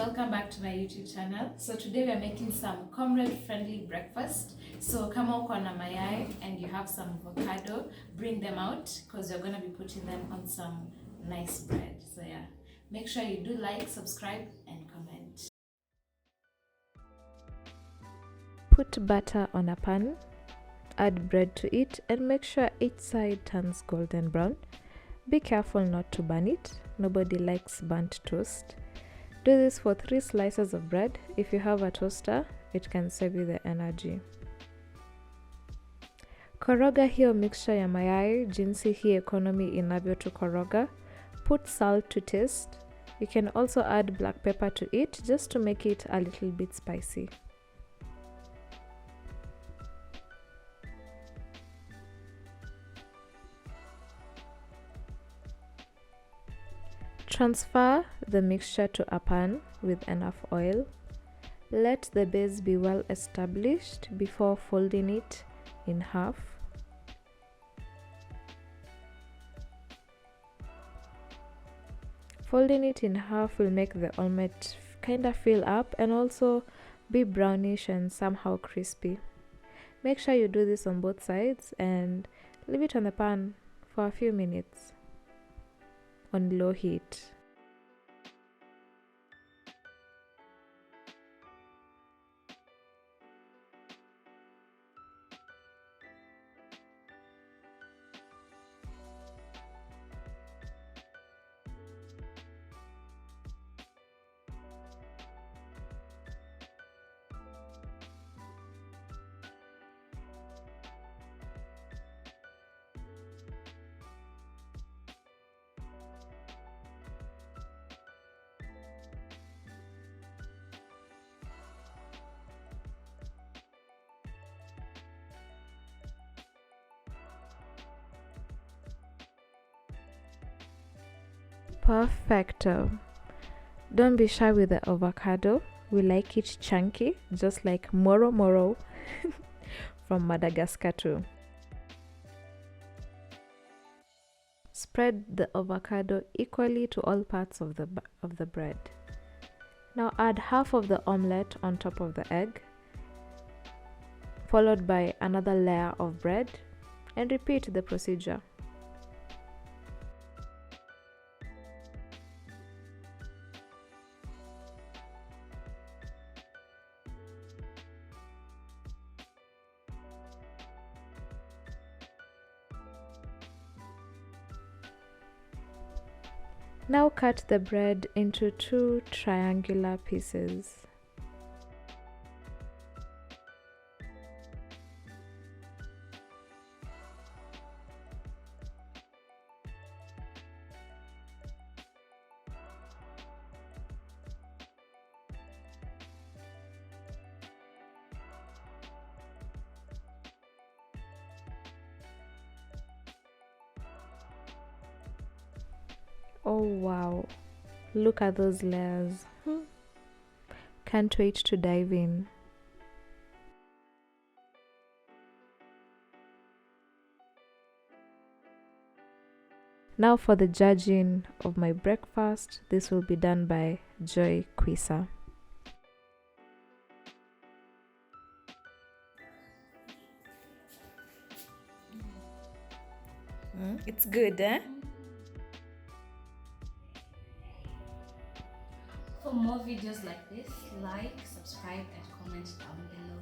welcome back to my YouTube channel. So today we are making some comrade friendly breakfast. So kama uko na mayai and you have some avocado, bring them out because you're going to be putting them on some nice bread. So yeah, make sure you do like, subscribe and comment. Put butter on a pan, add bread to it and make sure each side turns golden brown. Be careful not to burn it. Nobody likes burnt toast. Do this for 3 slices of bread. If you have a toaster, it can save you the energy. Koroga hiyo mixture ya mayai jinsi hii economy inavyo tu koroga. Put salt to taste. You can also add black pepper to it just to make it a little bit spicy. Transfer the mixture to a pan with enough oil. Let the base be well established before folding it in half. Folding it in half will make the omelette kind of fill up and also be brownish and somehow crispy. Make sure you do this on both sides and leave it on the pan for a few minutes on low heat. Perfecto. Don't be shy with the avocado. We like it chunky, just like Moro Moro from Madagascar too. Spread the avocado equally to all parts of the bread. Now add half of the omelette on top of the egg, followed by another layer of bread, and repeat the procedure. Now cut the bread into 2 triangular pieces. Oh wow, look at those layers. Can't wait to dive in. Now for the judging of my breakfast, this will be done by Joy Quisa. It's good, eh? For more videos like this, like, subscribe and comment down below.